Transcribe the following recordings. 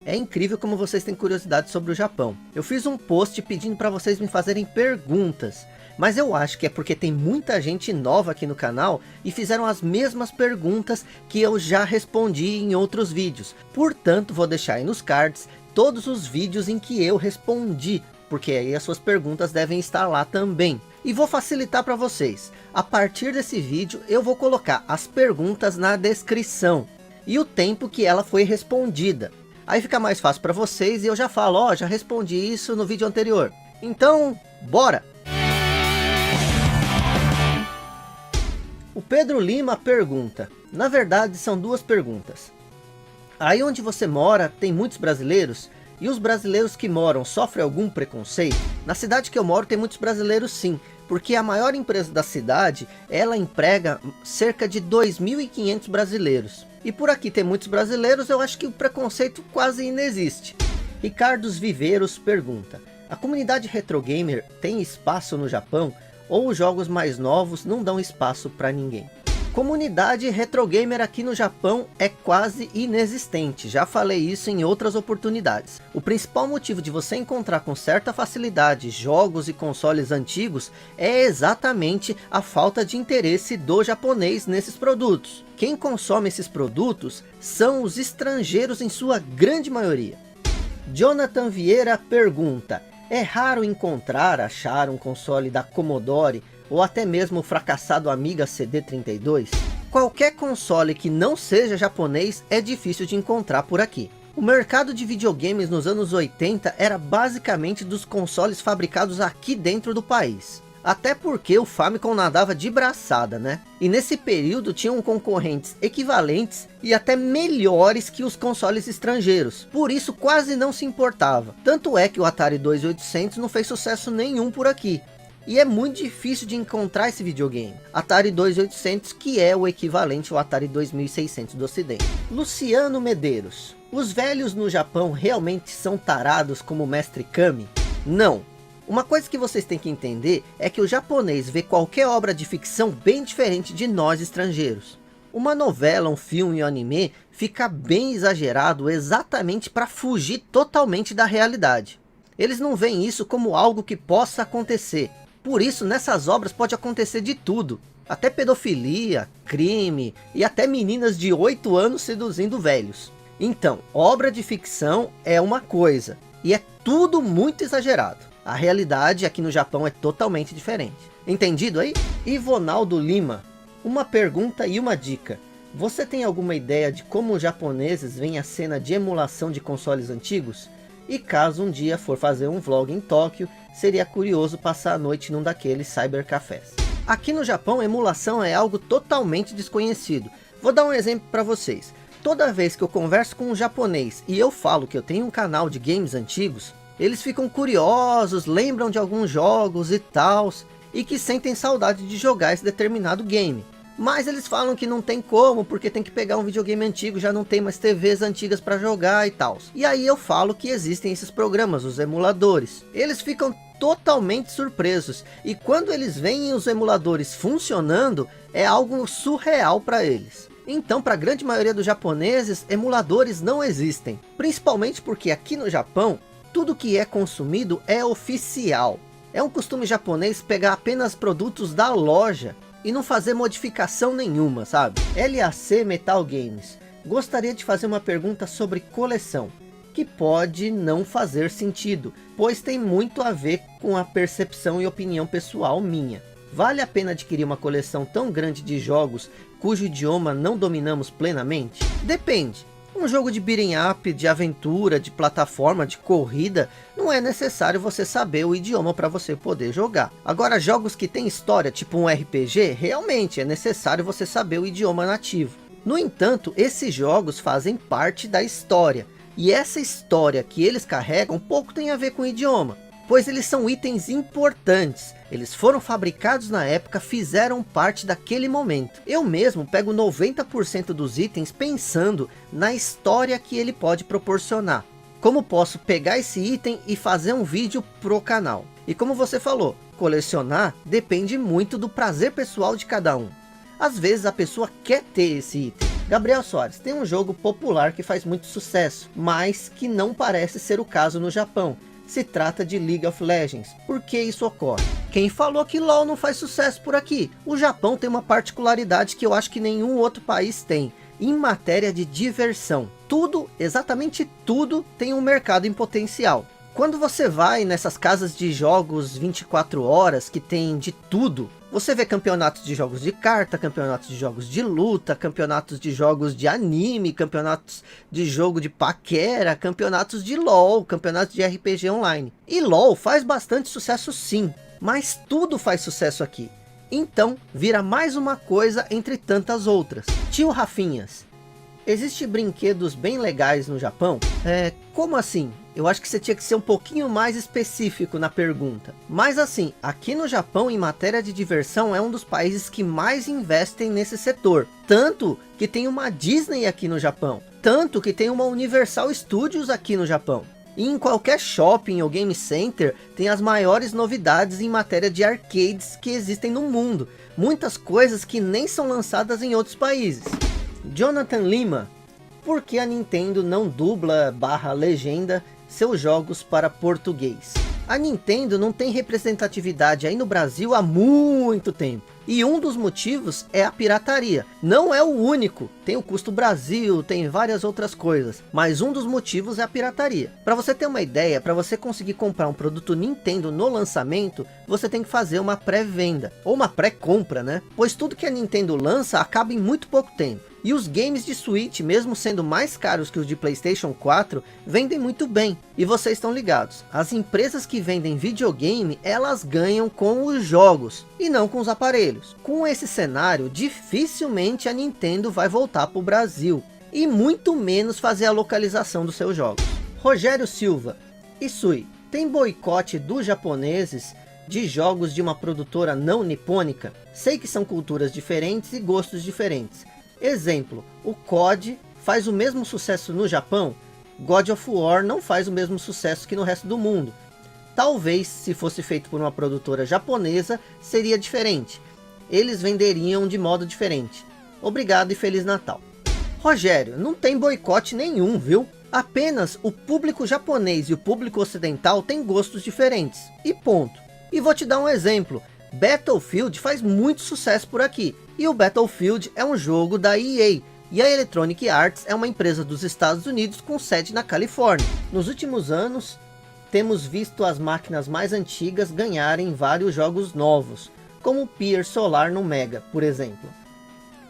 É incrível como vocês têm curiosidade sobre o Japão. Eu fiz um post pedindo para vocês me fazerem perguntas, mas eu acho que é porque tem muita gente nova aqui no canal e fizeram as mesmas perguntas que eu já respondi em outros vídeos. Portanto, vou deixar aí nos cards todos os vídeos em que eu respondi, porque aí as suas perguntas devem estar lá também. E vou facilitar para vocês. A partir desse vídeo eu vou colocar as perguntas na descrição e o tempo que ela foi respondida. Aí fica mais fácil para vocês e eu já falo, ó, já respondi isso no vídeo anterior. Então, bora! O Pedro Lima pergunta, na verdade são duas perguntas. Aí onde você mora tem muitos brasileiros? E os brasileiros que moram sofrem algum preconceito? Na cidade que eu moro tem muitos brasileiros sim, porque a maior empresa da cidade, ela emprega cerca de 2.500 brasileiros. E por aqui tem muitos brasileiros, eu acho que o preconceito quase inexiste. Ricardos Viveiros pergunta, a comunidade retro gamer tem espaço no Japão? Ou os jogos mais novos não dão espaço para ninguém? Comunidade retro gamer aqui no Japão é quase inexistente, já falei isso em outras oportunidades. O principal motivo de você encontrar com certa facilidade jogos e consoles antigos é exatamente a falta de interesse do japonês nesses produtos. Quem consome esses produtos são os estrangeiros em sua grande maioria. Jonathan Vieira pergunta, é raro achar um console da Commodore ou até mesmo o fracassado Amiga CD32? Qualquer console que não seja japonês é difícil de encontrar por aqui. O mercado de videogames nos anos 80 era basicamente dos consoles fabricados aqui dentro do país. Até porque o Famicom nadava de braçada, né? E nesse período tinham concorrentes equivalentes e até melhores que os consoles estrangeiros. Por isso quase não se importava. Tanto é que o Atari 2800 não fez sucesso nenhum por aqui. E é muito difícil de encontrar esse videogame. Atari 2800, que é o equivalente ao Atari 2600 do ocidente. Luciano Medeiros. Os velhos no Japão realmente são tarados como o Mestre Kami? Não. Uma coisa que vocês têm que entender é que o japonês vê qualquer obra de ficção bem diferente de nós estrangeiros. Uma novela, um filme ou anime fica bem exagerado exatamente para fugir totalmente da realidade. Eles não veem isso como algo que possa acontecer. Por isso, nessas obras pode acontecer de tudo. Até pedofilia, crime e até meninas de 8 anos seduzindo velhos. Então, obra de ficção é uma coisa. E é tudo muito exagerado. A realidade aqui no Japão é totalmente diferente. Entendido aí? Ivonaldo Lima. Uma pergunta e uma dica. Você tem alguma ideia de como os japoneses veem a cena de emulação de consoles antigos? E caso um dia for fazer um vlog em Tóquio, seria curioso passar a noite num daqueles cybercafés. Aqui no Japão, emulação é algo totalmente desconhecido. Vou dar um exemplo para vocês. Toda vez que eu converso com um japonês e eu falo que eu tenho um canal de games antigos, eles ficam curiosos, lembram de alguns jogos e tals, e que sentem saudade de jogar esse determinado game. Mas eles falam que não tem como, porque tem que pegar um videogame antigo, já não tem mais TVs antigas para jogar e tal. E aí eu falo que existem esses programas, os emuladores. Eles ficam totalmente surpresos. E quando eles veem os emuladores funcionando, é algo surreal para eles. Então, para a grande maioria dos japoneses, emuladores não existem. Principalmente porque aqui no Japão, tudo que é consumido é oficial. É um costume japonês pegar apenas produtos da loja e não fazer modificação nenhuma, sabe? LAC Metal Games. Gostaria de fazer uma pergunta sobre coleção, que pode não fazer sentido, pois tem muito a ver com a percepção e opinião pessoal minha. Vale a pena adquirir uma coleção tão grande de jogos cujo idioma não dominamos plenamente? Depende. Um jogo de beat'em up, de aventura, de plataforma, de corrida, não é necessário você saber o idioma para você poder jogar. Agora, jogos que tem história, tipo um RPG, realmente é necessário você saber o idioma nativo. No entanto, esses jogos fazem parte da história, e essa história que eles carregam pouco tem a ver com o idioma, pois eles são itens importantes. Eles foram fabricados na época, fizeram parte daquele momento. Eu mesmo pego 90% dos itens pensando na história que ele pode proporcionar. Como posso pegar esse item e fazer um vídeo pro canal. E como você falou, colecionar depende muito do prazer pessoal de cada um. Às vezes a pessoa quer ter esse item, Gabriel Soares, tem um jogo popular que faz muito sucesso, mas que não parece ser o caso no Japão. Se trata de League of Legends. Por que isso ocorre? Quem falou que LoL não faz sucesso por aqui? O Japão tem uma particularidade que eu acho que nenhum outro país tem. Em matéria de diversão. Tudo, exatamente tudo, tem um mercado em potencial. Quando você vai nessas casas de jogos 24 horas, que tem de tudo, você vê campeonatos de jogos de carta, campeonatos de jogos de luta, campeonatos de jogos de anime, campeonatos de jogo de paquera, campeonatos de LoL, campeonatos de RPG online. E LoL faz bastante sucesso sim, mas tudo faz sucesso aqui. Então, vira mais uma coisa entre tantas outras. Tio Rafinhas, existem brinquedos bem legais no Japão? Como assim? Eu acho que você tinha que ser um pouquinho mais específico na pergunta. Mas assim, aqui no Japão, em matéria de diversão, é um dos países que mais investem nesse setor. Tanto que tem uma Disney aqui no Japão. Tanto que tem uma Universal Studios aqui no Japão. E em qualquer shopping ou game center, tem as maiores novidades em matéria de arcades que existem no mundo. Muitas coisas que nem são lançadas em outros países. Jonathan Lima, por que a Nintendo não dubla / legenda seus jogos para português? A Nintendo não tem representatividade aí no Brasil há muito tempo. E um dos motivos é a pirataria. Não é o único. Tem o custo Brasil, tem várias outras coisas. Mas um dos motivos é a pirataria. Para você ter uma ideia, para você conseguir comprar um produto Nintendo no lançamento, você tem que fazer uma pré-venda. Ou uma pré-compra, né? Pois tudo que a Nintendo lança acaba em muito pouco tempo. E os games de Switch, mesmo sendo mais caros que os de PlayStation 4, vendem muito bem. E vocês estão ligados, as empresas que vendem videogame, elas ganham com os jogos, e não com os aparelhos. Com esse cenário, dificilmente a Nintendo vai voltar para o Brasil, e muito menos fazer a localização dos seus jogos. Rogério Silva, Isui, tem boicote dos japoneses de jogos de uma produtora não nipônica? Sei que são culturas diferentes e gostos diferentes. Exemplo, o COD faz o mesmo sucesso no Japão, God of War não faz o mesmo sucesso que no resto do mundo. Talvez, se fosse feito por uma produtora japonesa, seria diferente. Eles venderiam de modo diferente. Obrigado e Feliz Natal. Rogério, não tem boicote nenhum, viu? Apenas o público japonês e o público ocidental têm gostos diferentes. E ponto. E vou te dar um exemplo. Battlefield faz muito sucesso por aqui. E o Battlefield é um jogo da EA. E a Electronic Arts é uma empresa dos Estados Unidos com sede na Califórnia. Nos últimos anos, temos visto as máquinas mais antigas ganharem vários jogos novos, como o Pier Solar no Mega, por exemplo.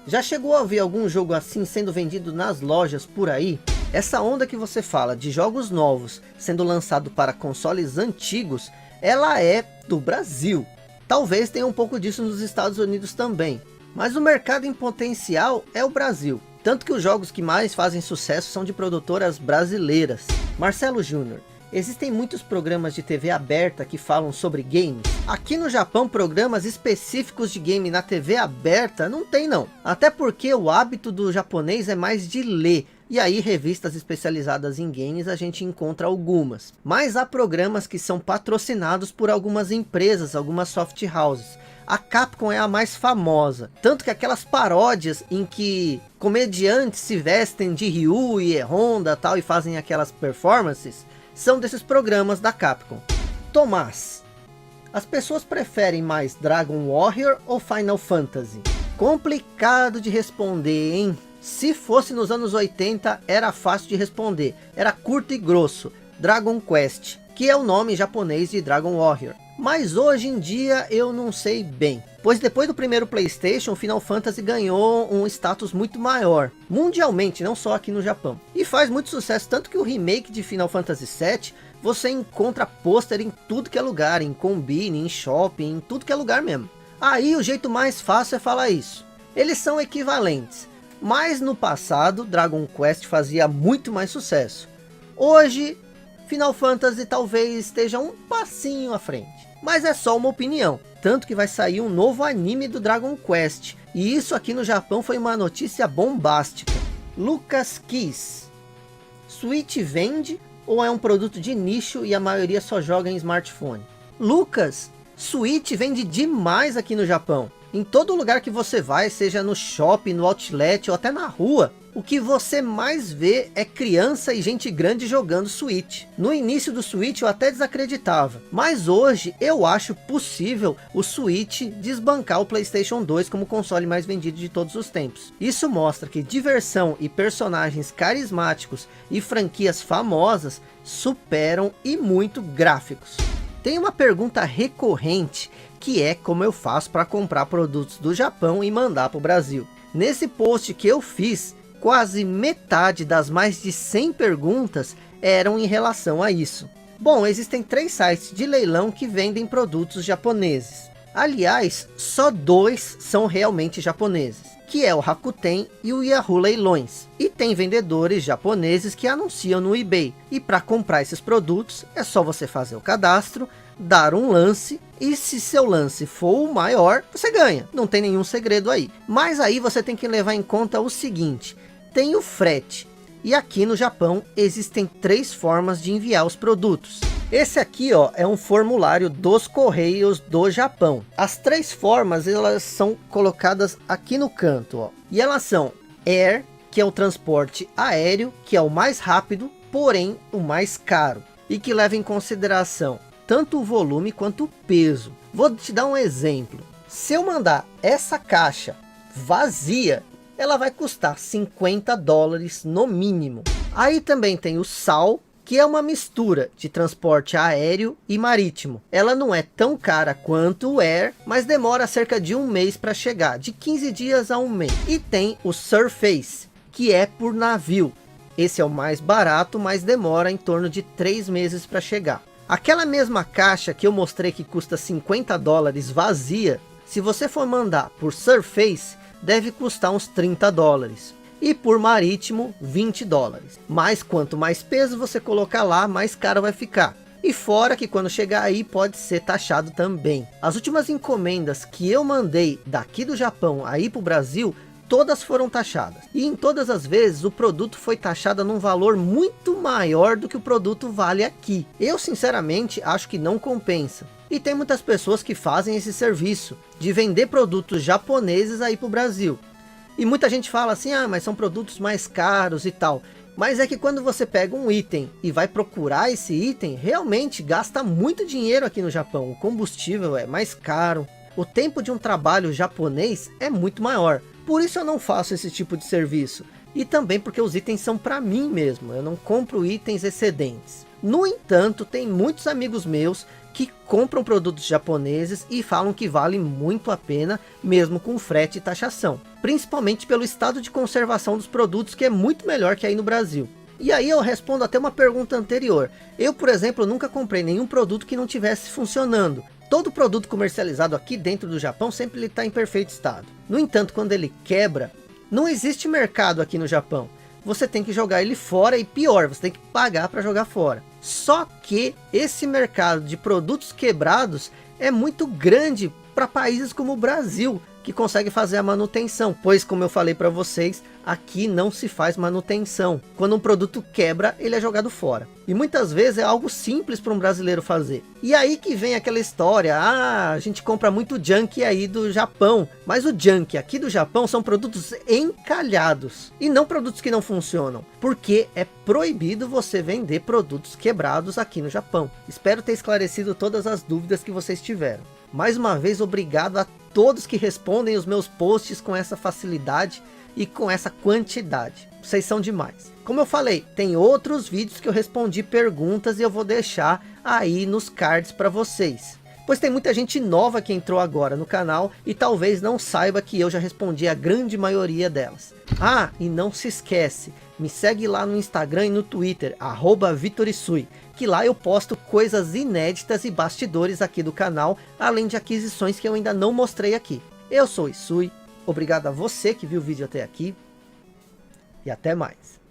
Já chegou a ver algum jogo assim sendo vendido nas lojas por aí? Essa onda que você fala de jogos novos sendo lançado para consoles antigos, ela é do Brasil. Talvez tenha um pouco disso nos Estados Unidos também. Mas o mercado em potencial é o Brasil. Tanto que os jogos que mais fazem sucesso são de produtoras brasileiras. Marcelo Júnior. Existem muitos programas de TV aberta que falam sobre games. Aqui no Japão, programas específicos de game na TV aberta não tem não. Até porque o hábito do japonês é mais de ler. E aí revistas especializadas em games a gente encontra algumas. Mas há programas que são patrocinados por algumas empresas, algumas soft houses. A Capcom é a mais famosa. Tanto que aquelas paródias em que comediantes se vestem de Ryu e Honda tal, e fazem aquelas performances, são desses programas da Capcom. Tomás, as pessoas preferem mais Dragon Warrior ou Final Fantasy? Complicado de responder, hein? Se fosse nos anos 80, era fácil de responder. Era curto e grosso. Dragon Quest, que é o nome japonês de Dragon Warrior. Mas hoje em dia eu não sei bem. Pois depois do primeiro PlayStation, Final Fantasy ganhou um status muito maior. Mundialmente, não só aqui no Japão. E faz muito sucesso, tanto que o remake de Final Fantasy VII, você encontra pôster em tudo que é lugar. Em combine, em shopping, em tudo que é lugar mesmo. Aí o jeito mais fácil é falar isso. Eles são equivalentes. Mas no passado, Dragon Quest fazia muito mais sucesso. Hoje, Final Fantasy talvez esteja um passinho à frente. Mas é só uma opinião. Tanto que vai sair um novo anime do Dragon Quest. E isso aqui no Japão foi uma notícia bombástica. Lucas Kiss. Switch vende ou é um produto de nicho e a maioria só joga em smartphone? Lucas, Switch vende demais aqui no Japão. Em todo lugar que você vai, seja no shopping, no outlet ou até na rua, o que você mais vê é criança e gente grande jogando Switch. No início do Switch eu até desacreditava, mas hoje eu acho possível o Switch desbancar o PlayStation 2 como o console mais vendido de todos os tempos. Isso mostra que diversão e personagens carismáticos e franquias famosas superam e muito gráficos. Tem uma pergunta recorrente, que é como eu faço para comprar produtos do Japão e mandar para o Brasil. Nesse post que eu fiz, quase metade das mais de 100 perguntas eram em relação a isso. Bom, existem 3 sites de leilão que vendem produtos japoneses. Aliás, só 2 são realmente japoneses, que é o Rakuten e o Yahoo Leilões. E tem vendedores japoneses que anunciam no eBay. E para comprar esses produtos, é só você fazer o cadastro, dar um lance, e se seu lance for o maior, você ganha. Não tem nenhum segredo aí. Mas aí você tem que levar em conta o seguinte: tem o frete. E aqui no Japão existem 3 formas de enviar os produtos. Esse aqui, ó, é um formulário dos Correios do Japão. As 3 formas, elas são colocadas aqui no canto, ó. E elas são Air, que é o transporte aéreo, que é o mais rápido, porém o mais caro. E que leva em consideração tanto o volume quanto o peso. Vou te dar um exemplo. Se eu mandar essa caixa vazia, ela vai custar $50 no mínimo. Aí também tem o SAL, que é uma mistura de transporte aéreo e marítimo. Ela não é tão cara quanto o Air, mas demora cerca de 1 mês para chegar, de 15 dias a 1 mês. E tem o Surface, que é por navio. Esse é o mais barato, mas demora em torno de 3 meses para chegar. Aquela mesma caixa que eu mostrei que custa $50 vazia, se você for mandar por Surface, deve custar uns $30. E por marítimo, $20. Mas quanto mais peso você colocar lá, mais caro vai ficar. E fora que quando chegar aí pode ser taxado também. As últimas encomendas que eu mandei daqui do Japão aí para o Brasil, todas foram taxadas. E em todas as vezes o produto foi taxado num valor muito maior do que o produto vale aqui. Eu sinceramente acho que não compensa. E tem muitas pessoas que fazem esse serviço de vender produtos japoneses aí para o Brasil. E muita gente fala assim, ah, mas são produtos mais caros e tal. Mas é que quando você pega um item e vai procurar esse item, realmente gasta muito dinheiro aqui no Japão. O combustível é mais caro. O tempo de um trabalho japonês é muito maior. Por isso eu não faço esse tipo de serviço. E também porque os itens são para mim mesmo. Eu não compro itens excedentes. No entanto, tem muitos amigos meus que compram produtos japoneses e falam que vale muito a pena, mesmo com frete e taxação. Principalmente pelo estado de conservação dos produtos, que é muito melhor que aí no Brasil. E aí eu respondo até uma pergunta anterior. Eu, por exemplo, nunca comprei nenhum produto que não tivesse funcionando. Todo produto comercializado aqui dentro do Japão sempre está em perfeito estado. No entanto, quando ele quebra, não existe mercado aqui no Japão. Você tem que jogar ele fora e pior, você tem que pagar para jogar fora. Só que esse mercado de produtos quebrados é muito grande para países como o Brasil, que consegue fazer a manutenção, pois como eu falei para vocês, aqui não se faz manutenção. Quando um produto quebra, ele é jogado fora. E muitas vezes é algo simples para um brasileiro fazer. E aí que vem aquela história, ah, a gente compra muito junk aí do Japão, mas o junk aqui do Japão são produtos encalhados, e não produtos que não funcionam, porque é proibido você vender produtos quebrados aqui no Japão. Espero ter esclarecido todas as dúvidas que vocês tiveram. Mais uma vez, obrigado a todos que respondem os meus posts com essa facilidade e com essa quantidade. Vocês são demais. Como eu falei, tem outros vídeos que eu respondi perguntas e eu vou deixar aí nos cards para vocês. Pois tem muita gente nova que entrou agora no canal e talvez não saiba que eu já respondi a grande maioria delas. Ah, e não se esquece, me segue lá no Instagram e no Twitter, @VitorIsui, que lá eu posto coisas inéditas e bastidores aqui do canal, além de aquisições que eu ainda não mostrei aqui. Eu sou Isui, obrigado a você que viu o vídeo até aqui e até mais.